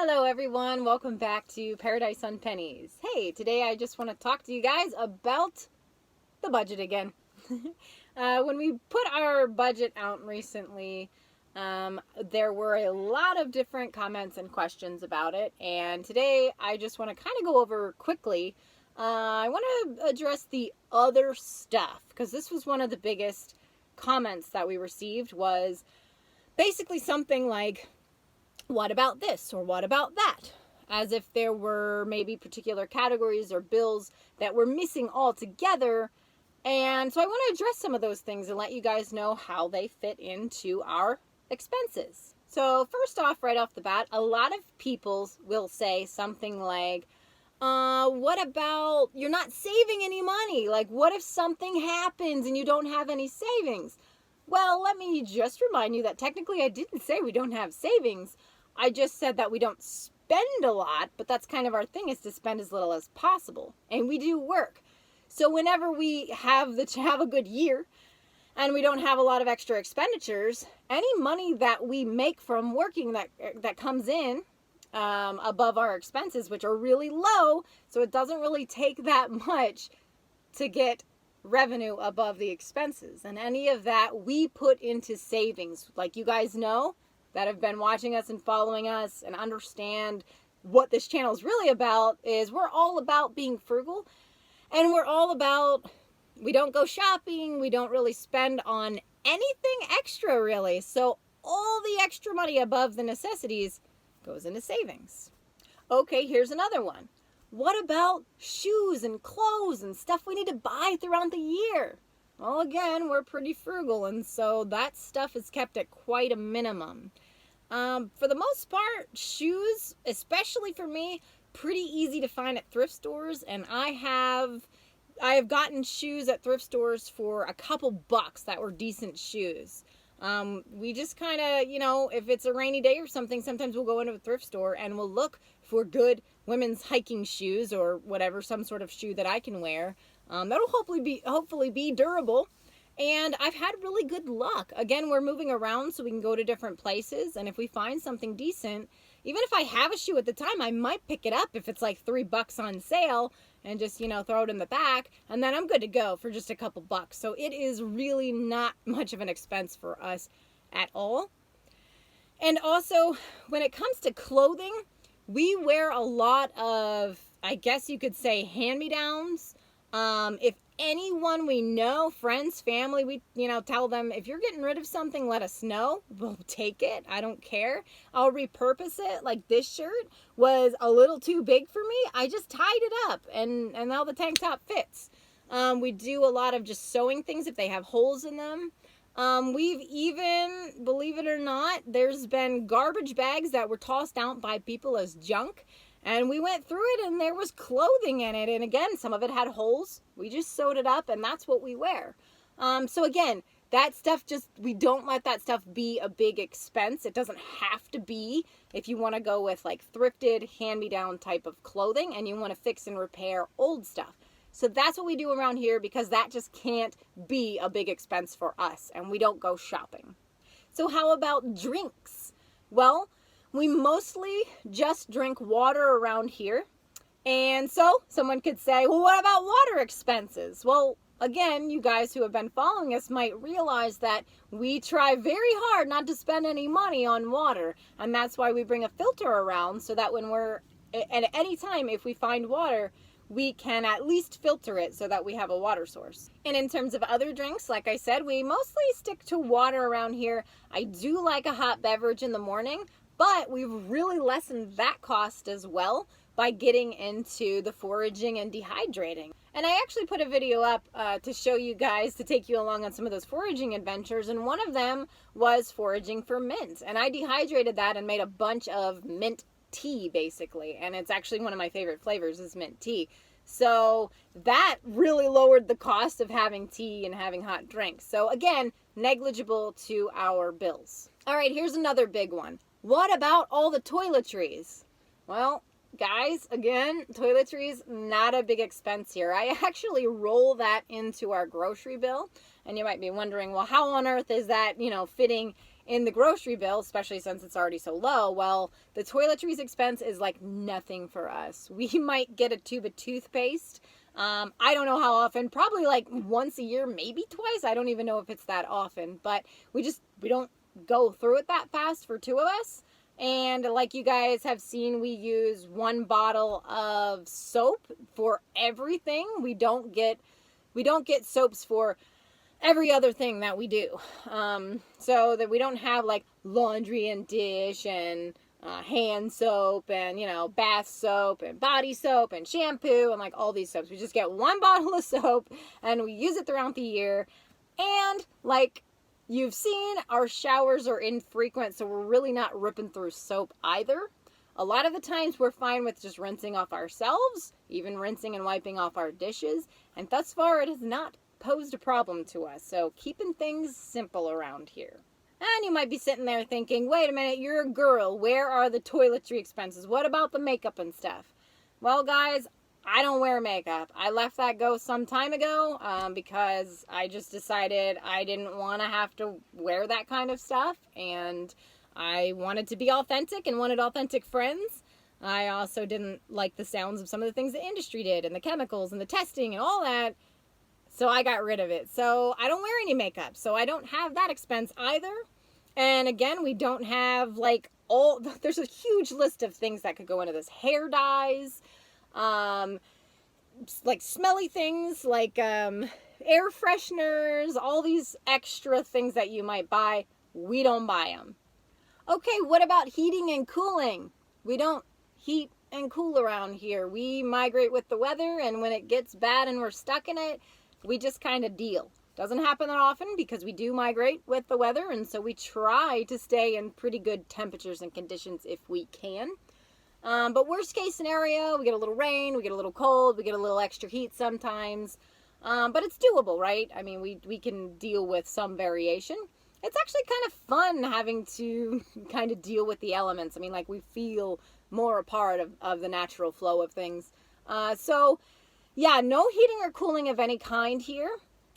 Hello everyone, welcome back to Paradise on Pennies. Hey, today I just want to talk to you guys about the budget again. When we put our budget out recently, there were a lot of different comments and questions about it, and today I just want to kind of go over quickly. I want to address the other stuff, because this was one of the biggest comments that we received, was basically something like, what about this or what about that? As if there were maybe particular categories or bills that were missing altogether. And so I want to address some of those things and let you guys know how they fit into our expenses. So first off, right off the bat, a lot of people will say something like, what about you're not saving any money? Like, what if something happens and you don't have any savings? Well, let me just remind you that technically I didn't say we don't have savings. I just said that we don't spend a lot, but that's kind of our thing, is to spend as little as possible. And we do work. So whenever we have a good year and we don't have a lot of extra expenditures, any money that we make from working that comes in above our expenses, which are really low, so it doesn't really take that much to get revenue above the expenses. And any of that we put into savings. Like you guys know, that have been watching us and following us and understand what this channel is really about, is we're all about being frugal, and we're all about, we don't go shopping, we don't really spend on anything extra really. So all the extra money above the necessities goes into savings. Okay, here's another one. What about shoes and clothes and stuff we need to buy throughout the year? Well, again, we're pretty frugal, and so that stuff is kept at quite a minimum. For the most part, shoes, especially for me, pretty easy to find at thrift stores, and I have gotten shoes at thrift stores for a couple bucks that were decent shoes. We just kind of, if it's a rainy day or something, sometimes we'll go into a thrift store and we'll look for good women's hiking shoes or whatever, some sort of shoe that I can wear. That'll hopefully be durable. And I've had really good luck. Again, we're moving around so we can go to different places. And if we find something decent, even if I have a shoe at the time, I might pick it up if it's like $3 on sale and just, throw it in the back. And then I'm good to go for just a couple bucks. So it is really not much of an expense for us at all. And also, when it comes to clothing, we wear a lot of, I guess you could say, hand-me-downs. If anyone we know, friends, family, we, tell them, if you're getting rid of something, let us know. We'll take it. I don't care. I'll repurpose it. Like this shirt was a little too big for me. I just tied it up and now the tank top fits. We do a lot of just sewing things if they have holes in them. We've even, believe it or not, there's been garbage bags that were tossed out by people as junk. And we went through it and there was clothing in it. And again, some of it had holes. We just sewed it up and that's what we wear. So again, that stuff we don't let that stuff be a big expense. It doesn't have to be if you want to go with like thrifted, hand-me-down type of clothing and you want to fix and repair old stuff. So that's what we do around here, because that just can't be a big expense for us and we don't go shopping. So how about drinks? Well, we mostly just drink water around here. And so someone could say, well, what about water expenses? Well, again, you guys who have been following us might realize that we try very hard not to spend any money on water. And that's why we bring a filter around, so that when at any time, if we find water, we can at least filter it so that we have a water source. And in terms of other drinks, like I said, we mostly stick to water around here. I do like a hot beverage in the morning, but we've really lessened that cost as well by getting into the foraging and dehydrating. And I actually put a video up to show you guys, to take you along on some of those foraging adventures, and one of them was foraging for mint. And I dehydrated that and made a bunch of mint tea, basically. And it's actually one of my favorite flavors is mint tea. So that really lowered the cost of having tea and having hot drinks. So again, negligible to our bills. All right, here's another big one. What about all the toiletries? Well, guys, again, toiletries, not a big expense here. I actually roll that into our grocery bill. And you might be wondering, well, how on earth is that, fitting in the grocery bill, especially since it's already so low, well, the toiletries expense is like nothing for us. We might get a tube of toothpaste. I don't know how often, probably like once a year, maybe twice. I don't even know if it's that often, but we don't go through it that fast for two of us. And like you guys have seen, we use one bottle of soap for everything. We don't get soaps for every other thing that we do. So that we don't have like laundry and dish and hand soap and, bath soap and body soap and shampoo and like all these soaps. We just get one bottle of soap and we use it throughout the year. And like you've seen, our showers are infrequent, so we're really not ripping through soap either. A lot of the times we're fine with just rinsing off ourselves, even rinsing and wiping off our dishes. And thus far, it has not posed a problem to us. So keeping things simple around here. And you might be sitting there thinking, wait a minute, you're a girl. Where are the toiletry expenses? What about the makeup and stuff? Well, guys, I don't wear makeup. I left that go some time ago because I just decided I didn't want to have to wear that kind of stuff. And I wanted to be authentic and wanted authentic friends. I also didn't like the sounds of some of the things the industry did and the chemicals and the testing and all that. So I got rid of it. So I don't wear any makeup. So I don't have that expense either. And again, we don't have there's a huge list of things that could go into this. Hair dyes, like smelly things, like air fresheners, all these extra things that you might buy. We don't buy them. Okay, what about heating and cooling? We don't heat and cool around here. We migrate with the weather, and when it gets bad and we're stuck in it, we just kind of deal. Doesn't happen that often because we do migrate with the weather, and so we try to stay in pretty good temperatures and conditions if we can. But worst case scenario, we get a little rain, we get a little cold, we get a little extra heat sometimes. But it's doable, right? I mean, we can deal with some variation. It's actually kind of fun having to kind of deal with the elements. I mean, like we feel more a part of the natural flow of things. So yeah, no heating or cooling of any kind here.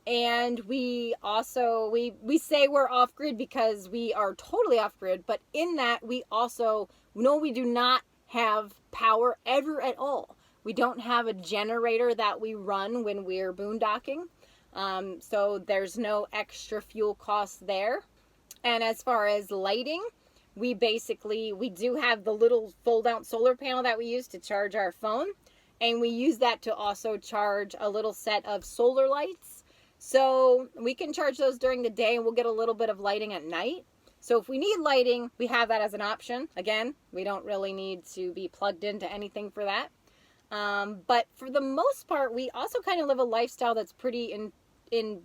And we also, we say we're off-grid because we are totally off-grid, but in that we also, no, we do not have power ever at all. We don't have a generator that we run when we're boondocking. So there's no extra fuel costs there. And as far as lighting, we do have the little fold-out solar panel that we use to charge our phone. And we use that to also charge a little set of solar lights. So we can charge those during the day and we'll get a little bit of lighting at night. So if we need lighting, we have that as an option. Again, we don't really need to be plugged into anything for that. But for the most part, we also kind of live a lifestyle that's pretty in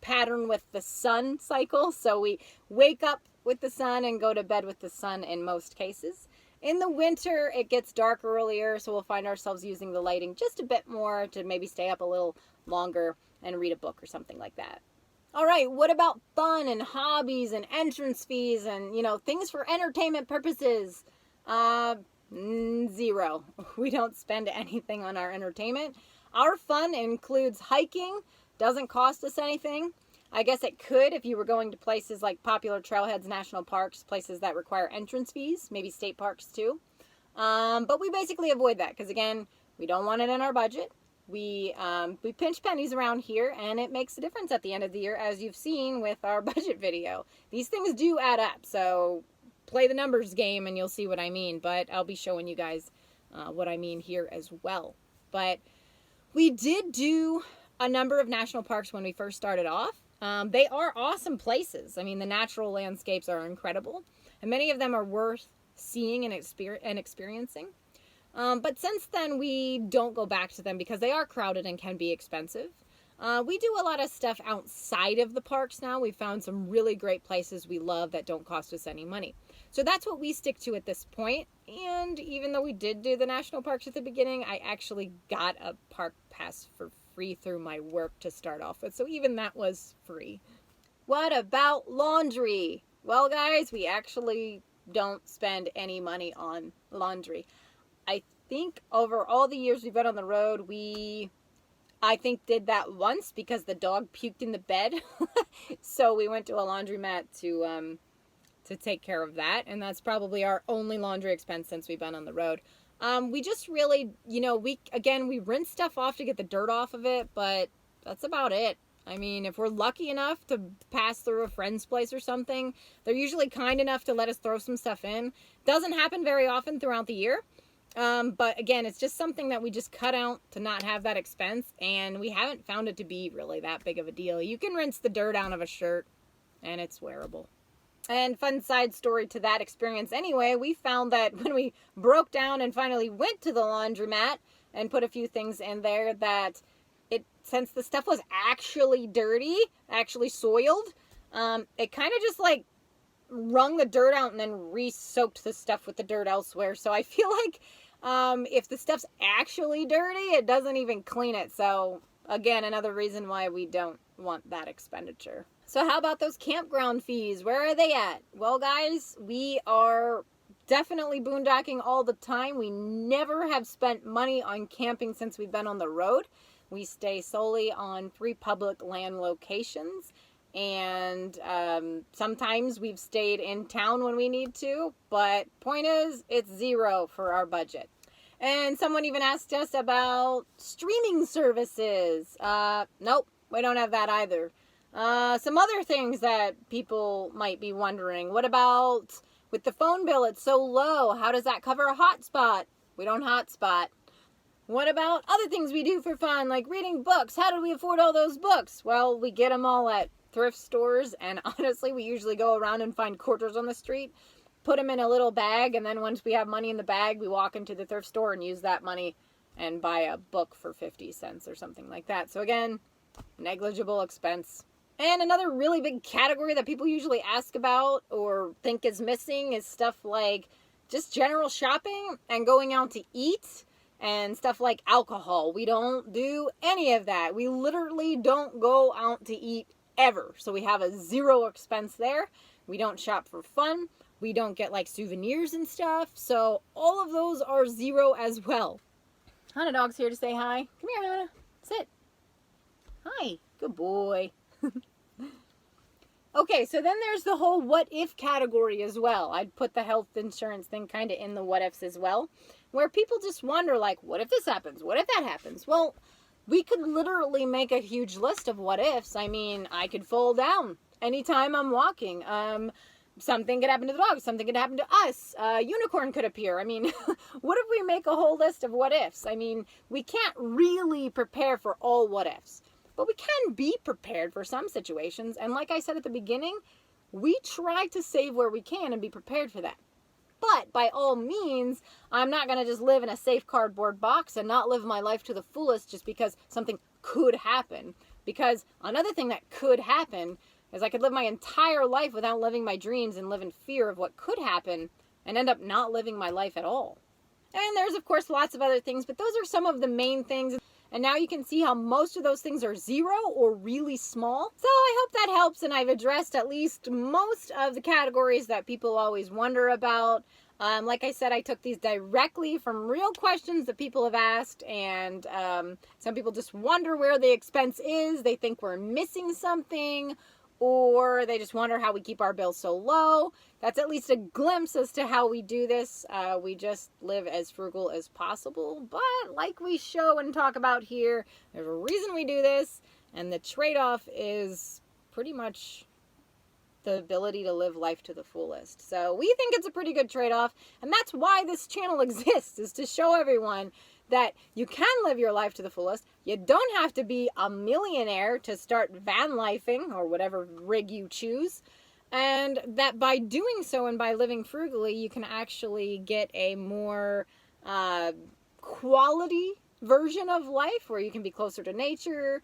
pattern with the sun cycle. So we wake up with the sun and go to bed with the sun in most cases. In the winter, it gets dark earlier, so we'll find ourselves using the lighting just a bit more to maybe stay up a little longer and read a book or something like that. All right, what about fun and hobbies and entrance fees and, things for entertainment purposes? Zero. We don't spend anything on our entertainment. Our fun includes hiking, doesn't cost us anything. I guess it could if you were going to places like popular trailheads, national parks, places that require entrance fees, maybe state parks too. But we basically avoid that because, again, we don't want it in our budget. We pinch pennies around here, and it makes a difference at the end of the year, as you've seen with our budget video. These things do add up, so play the numbers game and you'll see what I mean. But I'll be showing you guys what I mean here as well. But we did do a number of national parks when we first started off. They are awesome places. I mean, the natural landscapes are incredible, and many of them are worth seeing and experiencing. But since then, we don't go back to them because they are crowded and can be expensive. We do a lot of stuff outside of the parks now. We found some really great places we love that don't cost us any money. So that's what we stick to at this point. And even though we did do the national parks at the beginning, I actually got a park pass for free through my work to start off with. So even that was free. What about laundry? Well, guys, we actually don't spend any money on laundry. I think over all the years we've been on the road, I think did that once because the dog puked in the bed. So we went to a laundromat to to take care of that. And that's probably our only laundry expense since we've been on the road. We just really, we rinse stuff off to get the dirt off of it, but that's about it. I mean, if we're lucky enough to pass through a friend's place or something, they're usually kind enough to let us throw some stuff in. Doesn't happen very often throughout the year. But again, it's just something that we just cut out to not have that expense, and we haven't found it to be really that big of a deal. You can rinse the dirt out of a shirt, and it's wearable. And fun side story to that experience anyway, we found that when we broke down and finally went to the laundromat and put a few things in there, that since the stuff was actually dirty, actually soiled, it kind of just like wrung the dirt out and then re-soaked the stuff with the dirt elsewhere. So I feel like if the stuff's actually dirty, it doesn't even clean it. So again, another reason why we don't want that expenditure. So how about those campground fees? Where are they at? Well, guys, we are definitely boondocking all the time. We never have spent money on camping since we've been on the road. We stay solely on 3 public land locations, and sometimes we've stayed in town when we need to, but point is, it's zero for our budget. And someone even asked us about streaming services. Nope, we don't have that either. Some other things that people might be wondering. What about with the phone bill? It's so low. How does that cover a hotspot? We don't hotspot. What about other things we do for fun, like reading books? How do we afford all those books? Well, we get them all at thrift stores, and honestly, we usually go around and find quarters on the street, put them in a little bag, and then once we have money in the bag, we walk into the thrift store and use that money and buy a book for 50 cents or something like that. So again, negligible expense. And another really big category that people usually ask about or think is missing is stuff like just general shopping and going out to eat. And stuff like alcohol. We don't do any of that. We literally don't go out to eat ever. So we have a zero expense there. We don't shop for fun. We don't get like souvenirs and stuff. So all of those are zero as well. Hannah Dog's here to say hi. Come here, Hannah. Sit. Hi. Good boy. Okay, so then there's the whole what if category as well. I'd put the health insurance thing kind of in the what ifs as well, where people just wonder, like, what if this happens? What if that happens? Well, we could literally make a huge list of what ifs. I mean, I could fall down anytime I'm walking. Something could happen to the dog. Something could happen to us. A unicorn could appear. I mean, what if we make a whole list of what ifs? I mean, we can't really prepare for all what ifs. But we can be prepared for some situations. And like I said at the beginning, we try to save where we can and be prepared for that. But by all means, I'm not going to just live in a safe cardboard box and not live my life to the fullest just because something could happen. Because another thing that could happen is I could live my entire life without living my dreams and live in fear of what could happen and end up not living my life at all. And there's, of course, lots of other things, but those are some of the main things. And now you can see how most of those things are zero or really small. So I hope that helps, and I've addressed at least most of the categories that people always wonder about. Like I said, I took these directly from real questions that people have asked, and some people just wonder where the expense is. They think we're missing something, or they just wonder how we keep our bills so low. That's at least a glimpse as to how we do this. We just live as frugal as possible. But like we show and talk about here, there's a reason we do this. And the trade-off is pretty much the ability to live life to the fullest. So we think it's a pretty good trade-off. And that's why this channel exists, is to show everyone that you can live your life to the fullest. You don't have to be a millionaire to start van lifing or whatever rig you choose. And that by doing so and by living frugally, you can actually get a more quality version of life where you can be closer to nature,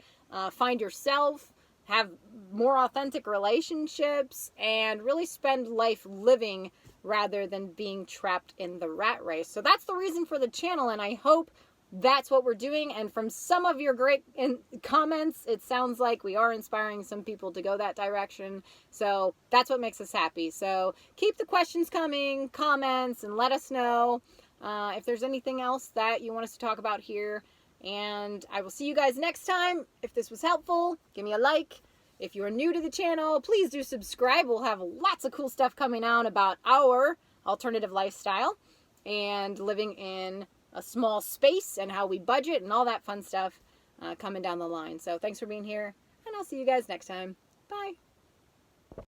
find yourself, have more authentic relationships, and really spend life living rather than being trapped in the rat race. So that's the reason for the channel, and I hope that's what we're doing. And from some of your great comments, it sounds like we are inspiring some people to go that direction. So that's what makes us happy. So keep the questions coming, comments, and let us know if there's anything else that you want us to talk about here. And I will see you guys next time. If this was helpful, give me a like, If you're new to the channel, please do subscribe. We'll have lots of cool stuff coming out about our alternative lifestyle and living in a small space and how we budget and all that fun stuff coming down the line. So thanks for being here, and I'll see you guys next time. Bye.